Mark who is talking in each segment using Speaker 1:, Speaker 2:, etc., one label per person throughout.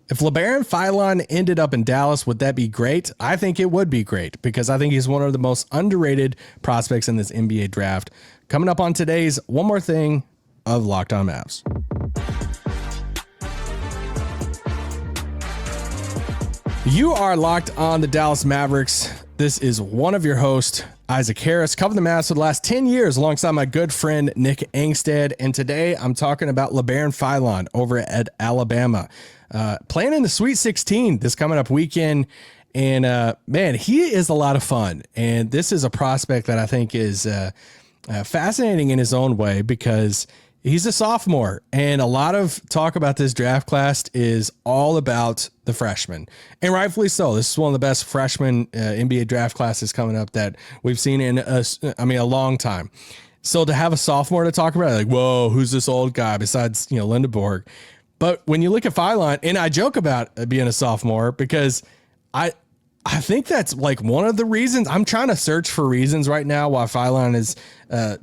Speaker 1: If Labaron Philon ended up in Dallas, would that be great? I think it would be great because I think he's one of the most underrated prospects in this NBA draft. Coming up on today's One More Thing of Locked On Mavs. You are locked on the Dallas Mavericks. This is one of your hosts, Isaac Harris, covered the Mavs for the last 10 years alongside my good friend Nick Angstead. And today I'm talking about Labaron Philon over at Alabama. Playing in the Sweet 16 this coming up weekend. And man, he is a lot of fun. And this is a prospect that I think is fascinating in his own way because he's a sophomore, and a lot of talk about this draft class is all about the freshmen, and rightfully so. This is one of the best freshman NBA draft classes coming up that we've seen in a long time. So to have a sophomore to talk about, like, whoa, who's this old guy besides, Nembhard? But when you look at Philon, and I joke about being a sophomore because I think that's like one of the reasons. I'm trying to search for reasons right now why Philon is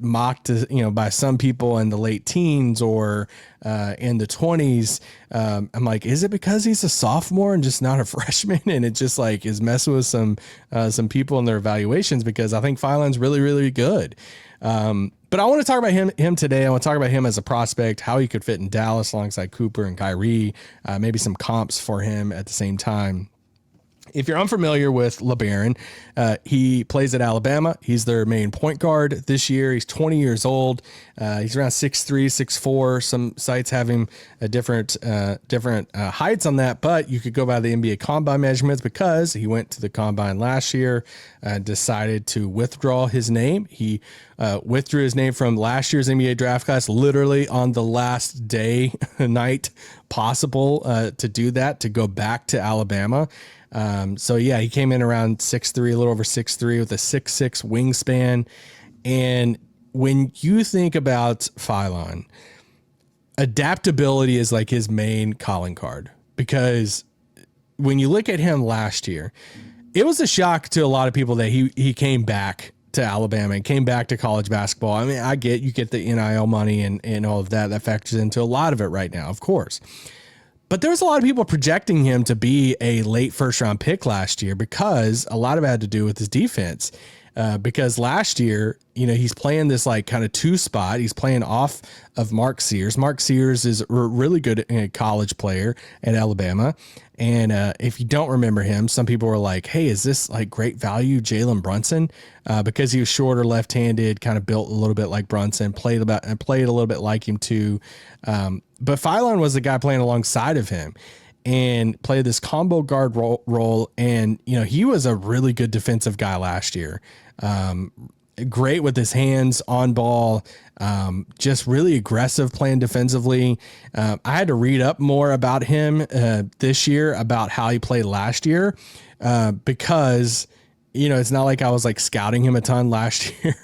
Speaker 1: mocked, by some people in the late teens or in the 20s. I'm like, is it because he's a sophomore and just not a freshman? And it just like is messing with some people in their evaluations because I think Philon's really, really good. But I want to talk about him today. I want to talk about him as a prospect, how he could fit in Dallas alongside Cooper and Kyrie, maybe some comps for him at the same time. If you're unfamiliar with Labaron, he plays at Alabama. He's their main point guard this year. He's 20 years old. He's around 6'3", 6'4". Some sites have him at different heights on that, but you could go by the NBA Combine measurements because he went to the Combine last year, decided to withdraw his name. He withdrew his name from last year's NBA draft class literally on the last night possible to do that, to go back to Alabama. So yeah, he came in around 6'3", a little over 6'3", with a 6'6" wingspan. And when you think about Philon, adaptability is like his main calling card, because when you look at him last year, it was a shock to a lot of people that he came back to Alabama and came back to college basketball. I mean, you get the NIL money and all of that factors into a lot of it right now, of course. But there was a lot of people projecting him to be a late first round pick last year because a lot of it had to do with his defense. Because last year, he's playing this like kind of two spot. He's playing off of Mark Sears. Mark Sears is a really good college player at Alabama. And if you don't remember him, some people were like, hey, is this like great value Jalen Brunson? Because he was shorter, left-handed, kind of built a little bit like Brunson, played a little bit like him too. But Philon was the guy playing alongside of him and played this combo guard role. And, he was a really good defensive guy last year. Great with his hands on ball, just really aggressive playing defensively. I had to read up more about him this year, about how he played last year, because, it's not like I was like scouting him a ton last year.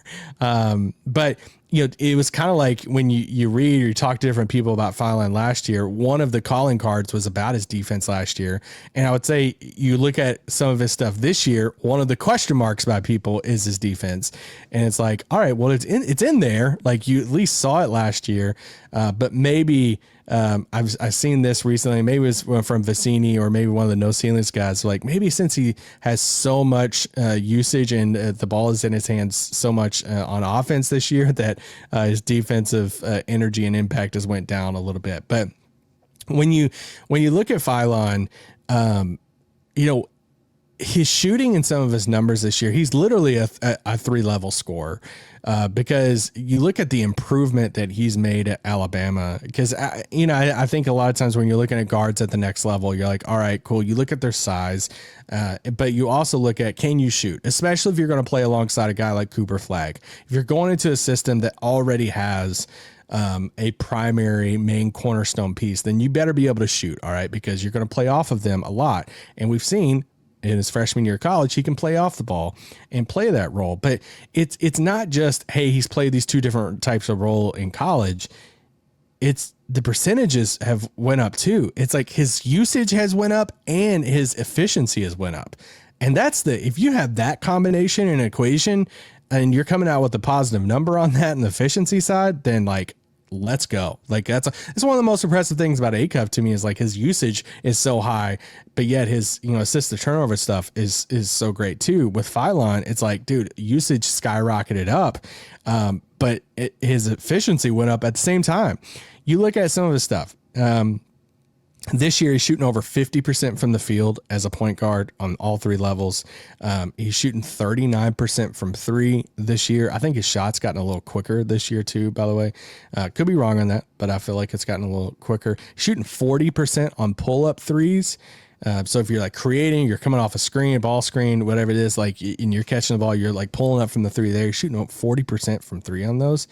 Speaker 1: But it was kind of like when you read or you talk to different people about Philon last year, one of the calling cards was about his defense last year. And I would say you look at some of his stuff this year, one of the question marks by people is his defense. And it's like, all right, well, it's in there. Like you at least saw it last year. But maybe I've seen this recently. Maybe it was from Vicini or maybe one of the No Ceilings guys. Like maybe since he has so much usage and the ball is in his hands so much on offense this year that his defensive energy and impact has went down a little bit. But when you look at Philon, his shooting and some of his numbers this year, he's literally a 3-level scorer. Because you look at the improvement that he's made at Alabama, because, I think a lot of times when you're looking at guards at the next level, you're like, all right, cool. You look at their size, but you also look at, can you shoot, especially if you're going to play alongside a guy like Cooper Flagg. If you're going into a system that already has a primary main cornerstone piece, then you better be able to shoot. All right. Because you're going to play off of them a lot. And we've seen in his freshman year of college, he can play off the ball and play that role. But it's not just, hey, he's played these two different types of role in college. It's the percentages have went up too. It's like his usage has went up and his efficiency has went up. And if you have that combination and equation and you're coming out with a positive number on that and the efficiency side, then like let's go. Like it's one of the most impressive things about A-Cup to me is like his usage is so high, but yet his, assist to turnover stuff is so great too. With Philon, it's like, dude, usage skyrocketed up. But his efficiency went up at the same time. You look at some of his stuff. This year, he's shooting over 50% from the field as a point guard on all three levels. He's shooting 39% from three this year. I think his shot's gotten a little quicker this year too, by the way. Could be wrong on that, but I feel like it's gotten a little quicker. Shooting 40% on pull-up threes. So if you're like creating, you're coming off a screen, ball screen, whatever it is, like, and you're catching the ball, you're like pulling up from the three there, you're shooting up 40% from three on those.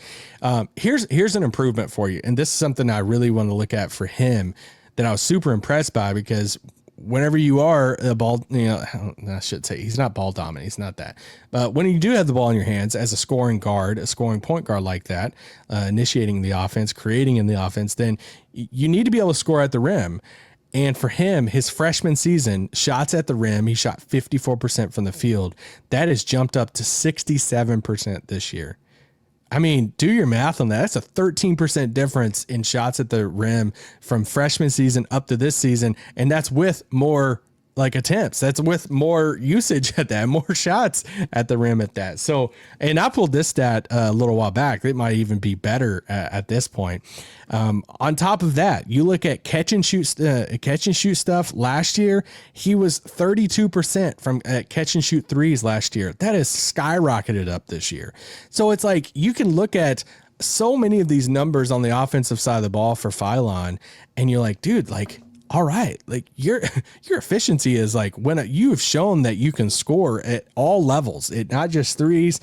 Speaker 1: Here's an improvement for you. And this is something I really want to look at for him that I was super impressed by, because whenever you are a ball, I should say he's not ball dominant. He's not that. But when you do have the ball in your hands as a scoring guard, a scoring point guard like that, initiating the offense, creating in the offense, then you need to be able to score at the rim. And for him, his freshman season, shots at the rim, he shot 54% from the field. That has jumped up to 67% this year. I mean, do your math on that. That's a 13% difference in shots at the rim from freshman season up to this season. And that's with more like attempts. That's with more usage at that, more shots at the rim at that. So, and I pulled this stat a little while back. It might even be better at this point. On top of that, you look at catch and shoot stuff last year. He was 32% from catch and shoot threes last year. That has skyrocketed up this year. So it's like, you can look at so many of these numbers on the offensive side of the ball for Philon, and you're like, dude, like, all right, like your efficiency is like when you have shown that you can score at all levels, not just threes.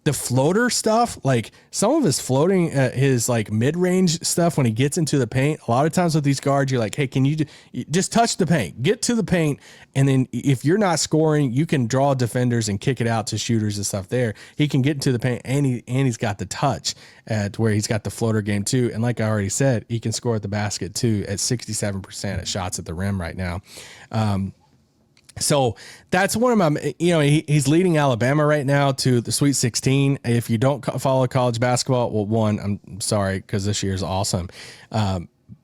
Speaker 1: The floater stuff, like some of his floating, his like mid-range stuff when he gets into the paint, a lot of times with these guards, you're like, hey, can you just touch the paint, get to the paint. And then if you're not scoring, you can draw defenders and kick it out to shooters and stuff there. He can get into the paint, and he's got the touch to where he's got the floater game too. And like I already said, he can score at the basket too at 67% at shots at the rim right now. So that's one of my, he's leading Alabama right now to the Sweet 16. If you don't follow college basketball, well, one, I'm sorry, because this year's awesome.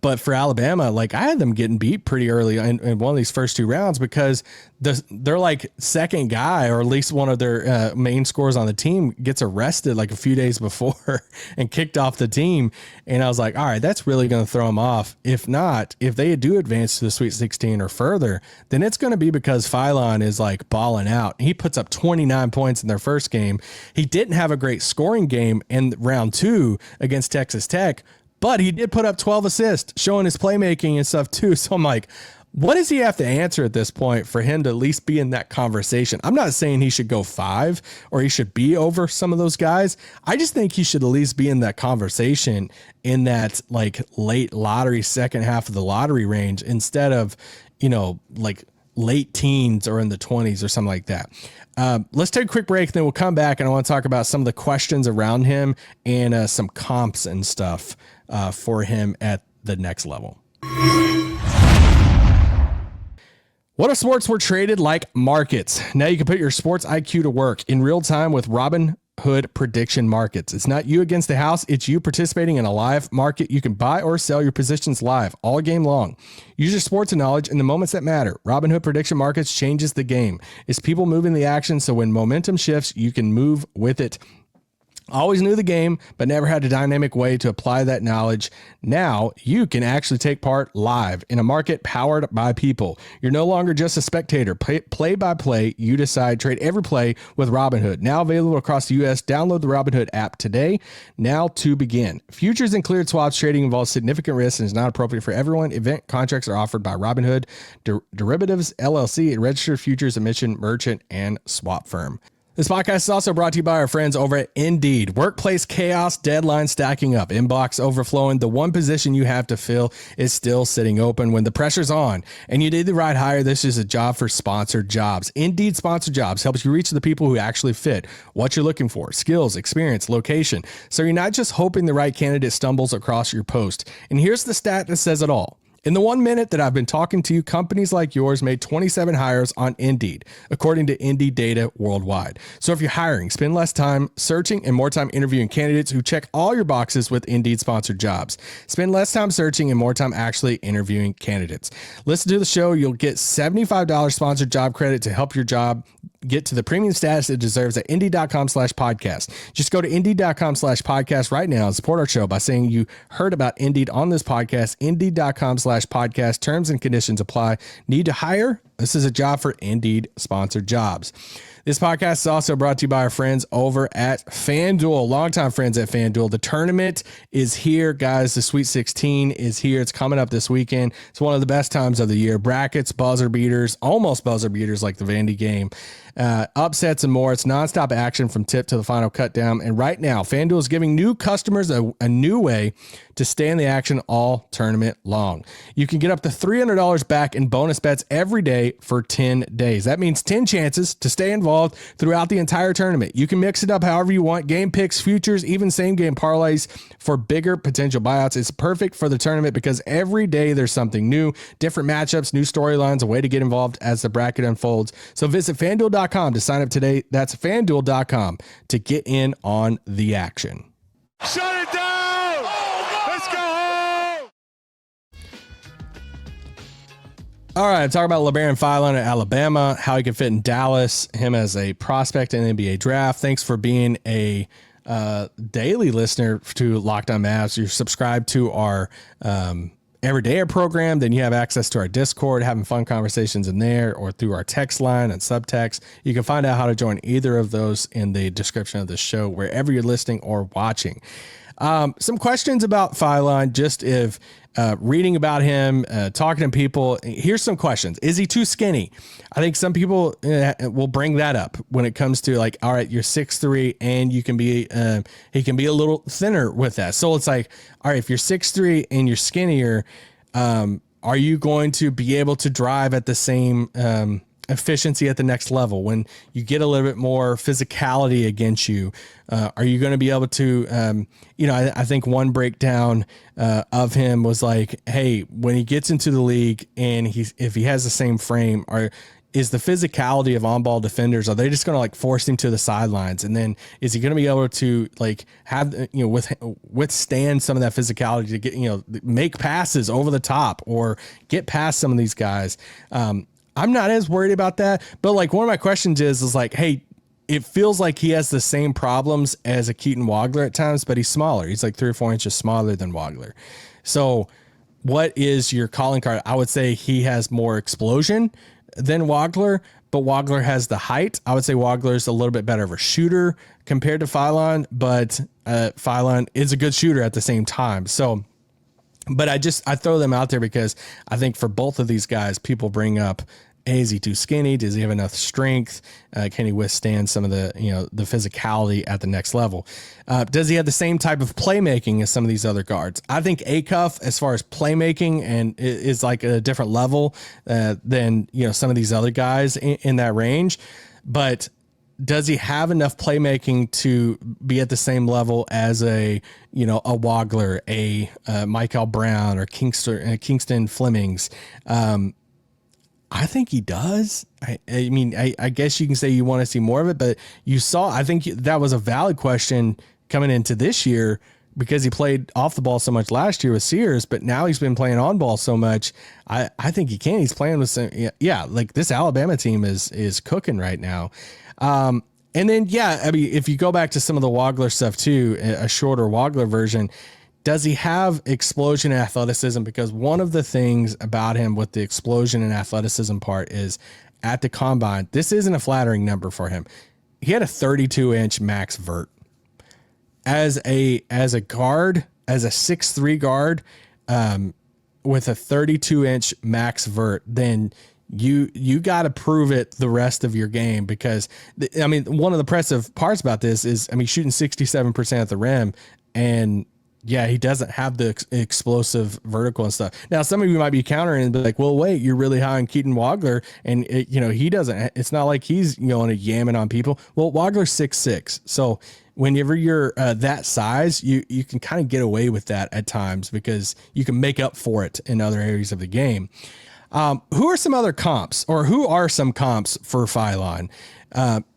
Speaker 1: But for Alabama, like I had them getting beat pretty early in one of these first two rounds, because they're like second guy, or at least one of their main scorers on the team, gets arrested like a few days before and kicked off the team. And I was like, all right, that's really going to throw them off. If not, if they do advance to the Sweet 16 or further, then it's going to be because Philon is like balling out. He puts up 29 points in their first game. He didn't have a great scoring game in round 2 against Texas Tech, but he did put up 12 assists, showing his playmaking and stuff too. So I'm like, what does he have to answer at this point for him to at least be in that conversation? I'm not saying he should go 5 or he should be over some of those guys. I just think he should at least be in that conversation in that like late lottery, second half of the lottery range, instead of, like late teens or in the 20s or something like that. Let's take a quick break, then we'll come back, and I want to talk about some of the questions around him and some comps and stuff for him at the next level. What if sports were traded like markets? Now you can put your sports IQ to work in real time with Robinhood prediction markets. It's not you against the house. It's you participating in a live market. You can buy or sell your positions live all game long. Use your sports knowledge in the moments that matter. Robinhood prediction markets changes the game. It's people moving the action, so when momentum shifts, you can move with it. Always knew the game, but never had a dynamic way to apply that knowledge. Now you can actually take part live in a market powered by people. You're no longer just a spectator. Play by play, you decide. Trade every play with Robinhood. Now available across the U.S. Download the Robinhood app today. Now to begin. Futures and cleared swaps trading involves significant risk and is not appropriate for everyone. Event contracts are offered by Robinhood Derivatives LLC, a registered futures emission merchant and swap firm. This podcast is also brought to you by our friends over at Indeed. Workplace chaos, deadlines stacking up, inbox overflowing. The one position you have to fill is still sitting open when the pressure's on. And you need the right hire. This is a job for sponsored jobs. Indeed Sponsored Jobs helps you reach the people who actually fit what you're looking for: skills, experience, location. So you're not just hoping the right candidate stumbles across your post. And here's the stat that says it all. In the 1 minute that I've been talking to you, companies like yours made 27 hires on Indeed, according to Indeed data worldwide. So if you're hiring, spend less time searching and more time interviewing candidates who check all your boxes with Indeed sponsored jobs. Spend less time searching and more time actually interviewing candidates. Listen to the show. You'll get $75 sponsored job credit to help your job get to the premium status it deserves at Indeed.com/podcast. Just go to Indeed.com/podcast right now and support our show by saying you heard about Indeed on this podcast. Indeed.com/podcast. Terms and conditions apply. Need to hire? This is a job for Indeed sponsored jobs. This podcast is also brought to you by our friends over at FanDuel, longtime friends at FanDuel. The tournament is here, guys. The Sweet 16 is here. It's coming up this weekend. It's one of the best times of the year. Brackets, buzzer beaters, almost buzzer beaters like the Vandy game. Upsets and more. It's nonstop action from tip to the final cut down. And right now, FanDuel is giving new customers a new way to stay in the action all tournament long. You can get up to $300 back in bonus bets every day for 10 days. That means 10 chances to stay involved throughout the entire tournament. You can mix it up however you want. Game picks, futures, even same game parlays for bigger potential buyouts. It's perfect for the tournament because every day there's something new, different matchups, new storylines, a way to get involved as the bracket unfolds. So visit FanDuel.com to sign up today. That's FanDuel.com to get in on the action.
Speaker 2: Shut it down! Let's go home!
Speaker 1: All right, talk about Labaron Philon at Alabama, how he can fit in Dallas, him as a prospect in the NBA draft. Thanks for being a daily listener to Locked On Mavs. You're subscribed to our Everydayer program, then you have access to our Discord, having fun conversations in there, or through our text line and subtext. You can find out how to join either of those in the description of the show, wherever you're listening or watching. Some questions about Philon, just if reading about him, talking to people. Here's some questions. Is he too skinny? I think some people will bring that up when it comes to like, all right, you're 6'3" and you can be, he can be a little thinner with that. So it's like, all right, if you're 6'3" and you're skinnier, are you going to be able to drive at the same, efficiency at the next level? When you get a little bit more physicality against you, are you going to be able to, I think one breakdown of him was like, hey, when he gets into the league and if he has the same frame, is the physicality of on-ball defenders, are they just going to like force him to the sidelines? And then is he going to be able to like have, withstand some of that physicality to get, make passes over the top or get past some of these guys? I'm not as worried about that, but like one of my questions is like, hey, it feels like he has the same problems as a Keaton Wagler at times, but he's smaller. He's like 3 or 4 inches smaller than Wagler. So what is your calling card? I would say he has more explosion than Wagler, but Wagler has the height. I would say Wagler's a little bit better of a shooter compared to Philon, but Philon is a good shooter at the same time. So, but I throw them out there because I think for both of these guys, people bring up, hey, is he too skinny? Does he have enough strength? Can he withstand some of the, the physicality at the next level? Does he have the same type of playmaking as some of these other guards? I think Acuff, as far as playmaking, and is like a different level than, some of these other guys in that range. But does he have enough playmaking to be at the same level as a Wagler, a Mikel Brown, or Kingston Flemings? I think he does. I guess you can say you want to see more of it, but I think that was a valid question coming into this year because he played off the ball so much last year with Sears, but now he's been playing on ball so much. I think he can. He's playing with some, like this Alabama team is cooking right now. And then, if you go back to some of the Wagler stuff too, a shorter Wagler version, does he have explosion and athleticism? Because one of the things about him with the explosion and athleticism part is at the combine, this isn't a flattering number for him. He had a 32-inch max vert. As a guard, as a 6'3" guard, with a 32-inch max vert, then you got to prove it the rest of your game because, one of the impressive parts about this is, shooting 67% at the rim, and Yeah, he doesn't have the explosive vertical and stuff. Now, some of you might be countering and be like, well, wait, you're really high on Keaton Wagler. And, he doesn't, it's not like he's going to yamming on people. Well, Wagler's 6'6". So whenever you're that size, you can kind of get away with that at times because you can make up for it in other areas of the game. Who are some other comps, or who are some comps for Philon?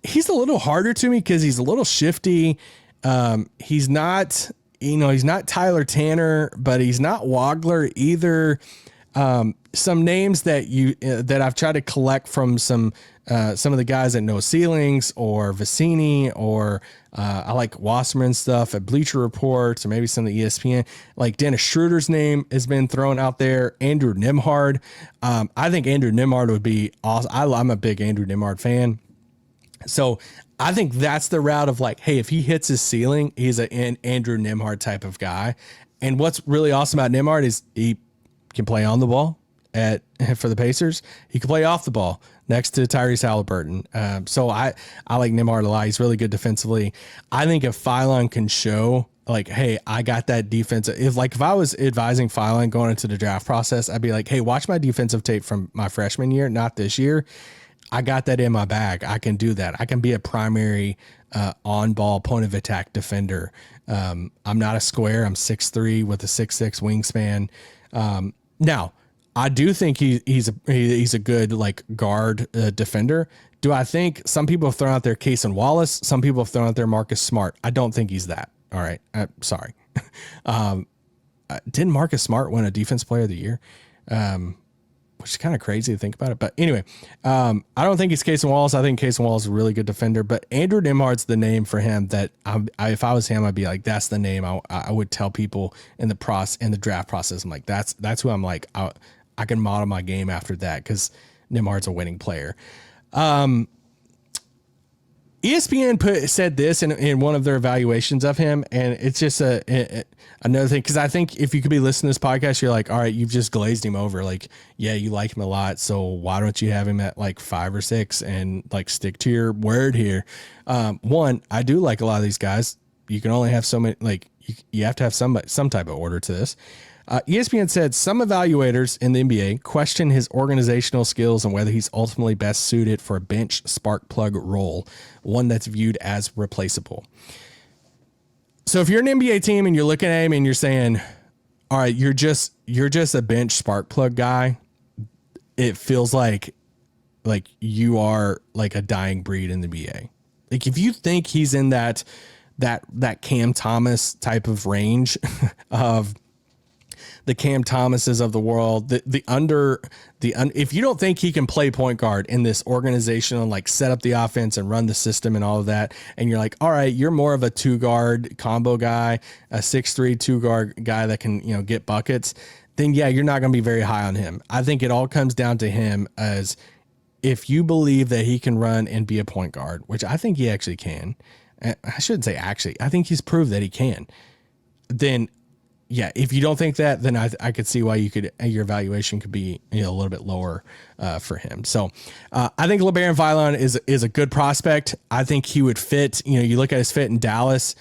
Speaker 1: He's a little harder to me because he's a little shifty. He's not... he's not Tyler Tanner, but he's not Wagler either. Some names that I've tried to collect from some of the guys that know ceilings, or Vicini, or I like Wasserman stuff at Bleacher Reports, or maybe some of the ESPN. Like Dennis Schroeder's name has been thrown out there. Andrew Nembhard. I think Andrew Nembhard would be awesome. I'm a big Andrew Nembhard fan. So I think that's the route of like, hey, if he hits his ceiling, he's an Andrew Nembhard type of guy. And what's really awesome about Nembhard is he can play on the ball for the Pacers. He can play off the ball next to Tyrese Halliburton. So I like Nembhard a lot. He's really good defensively. I think if Philon can show like, hey, I got that defense. If I was advising Philon going into the draft process, I'd be like, hey, watch my defensive tape from my freshman year, not this year. I got that in my bag. I can do that. I can be a primary on-ball point of attack defender. I'm not a square. I'm 6'3" with a 6'6" wingspan. Now, I do think he's a good like guard defender. Do I think some people have thrown out there Cason Wallace? Some people have thrown out there Marcus Smart. I don't think he's that. All right. Sorry. Didn't Marcus Smart win a Defense Player of the Year? Which is kind of crazy to think about it. But anyway, I don't think he's Cason Wallace. I think Cason Wallace is a really good defender, but Andrew Nembhard's the name for him that if I was him, I'd be like, that's the name I would tell people in the draft process. I'm like, that's who I'm like, I can model my game after that because Nembhard's a winning player. ESPN said this in one of their evaluations of him, and it's just another thing, because I think if you could be listening to this podcast, you're like, all right, you've just glazed him over. Like, yeah, you like him a lot, so why don't you have him at like 5 or 6 and like stick to your word here? One, I do like a lot of these guys. You can only have so many. Like, you have to have some type of order to this. ESPN said some evaluators in the NBA question his organizational skills and whether he's ultimately best suited for a bench spark plug role, one that's viewed as replaceable. So if you're an NBA team and you're looking at him and you're saying, all right, you're just a bench spark plug guy, it feels like you are like a dying breed in the NBA. Like if you think he's in that Cam Thomas type of range of the Cam Thomases of the world, if you don't think he can play point guard in this organizational, like set up the offense and run the system and all of that, and you're like, all right, you're more of a 2-guard combo guy, a 6'3" 2-guard guy that can, get buckets, then yeah, you're not going to be very high on him. I think it all comes down to him as if you believe that he can run and be a point guard, which I think he actually can. I shouldn't say actually, I think he's proved that he can. Then yeah, if you don't think that, then I could see why your evaluation could be a little bit lower for him. So I think Labaron Philon is a good prospect. I think he would fit. You look at his fit in Dallas.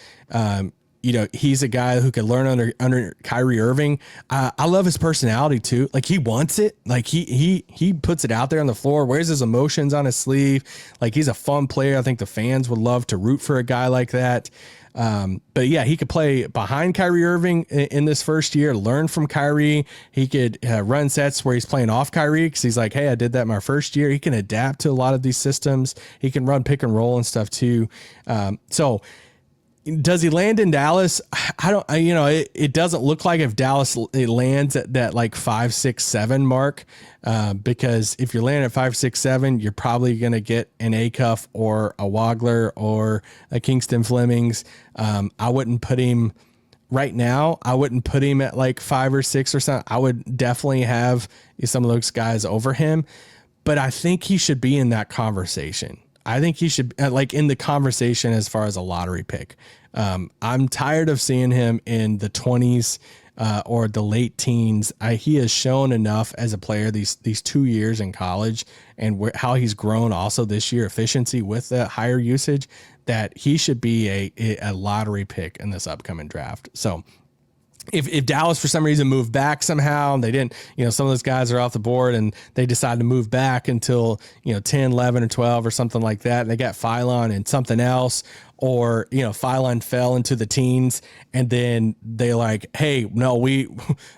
Speaker 1: He's a guy who could learn under Kyrie Irving. I love his personality too. Like he wants it. Like he puts it out there on the floor. Wears his emotions on his sleeve. Like he's a fun player. I think the fans would love to root for a guy like that. But yeah, he could play behind Kyrie Irving in this first year, learn from Kyrie. He could run sets where he's playing off Kyrie because he's like, hey, I did that my first year. He can adapt to a lot of these systems. He can run pick and roll and stuff too. So does he land in Dallas? It doesn't look like if Dallas lands at that like 5, 6, 7 mark, because if you're landing at 5, 6, 7, you're probably going to get an Acuff or a Wagler or a Kingston Flemings. I wouldn't put him right now. I wouldn't put him at like 5 or 6 or something. I would definitely have some of those guys over him, but I think he should be in that conversation. I think he should like in the conversation as far as a lottery pick. I'm tired of seeing him in the 20s or the late teens. He has shown enough as a player these 2 years in college and how he's grown also this year, efficiency with the higher usage, that he should be a lottery pick in this upcoming draft. So if Dallas for some reason moved back somehow, and they didn't, some of those guys are off the board and they decide to move back until, 10, 11 or 12 or something like that. And they got Philon and something else, or, Philon fell into the teens and then they like, hey, no, we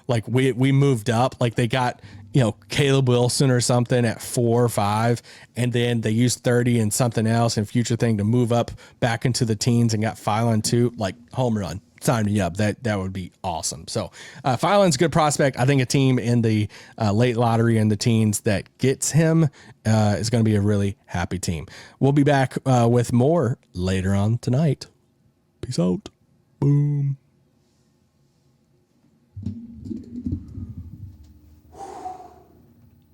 Speaker 1: moved up. Like they got, Caleb Wilson or something at 4 or 5, and then they used 30 and something else and future thing to move up back into the teens and got Philon too, like home run. Sign me up. That would be awesome. So Philon's a good prospect. I think a team in the late lottery in the teens that gets him is going to be a really happy team. We'll be back with more later on tonight. Peace out. Boom.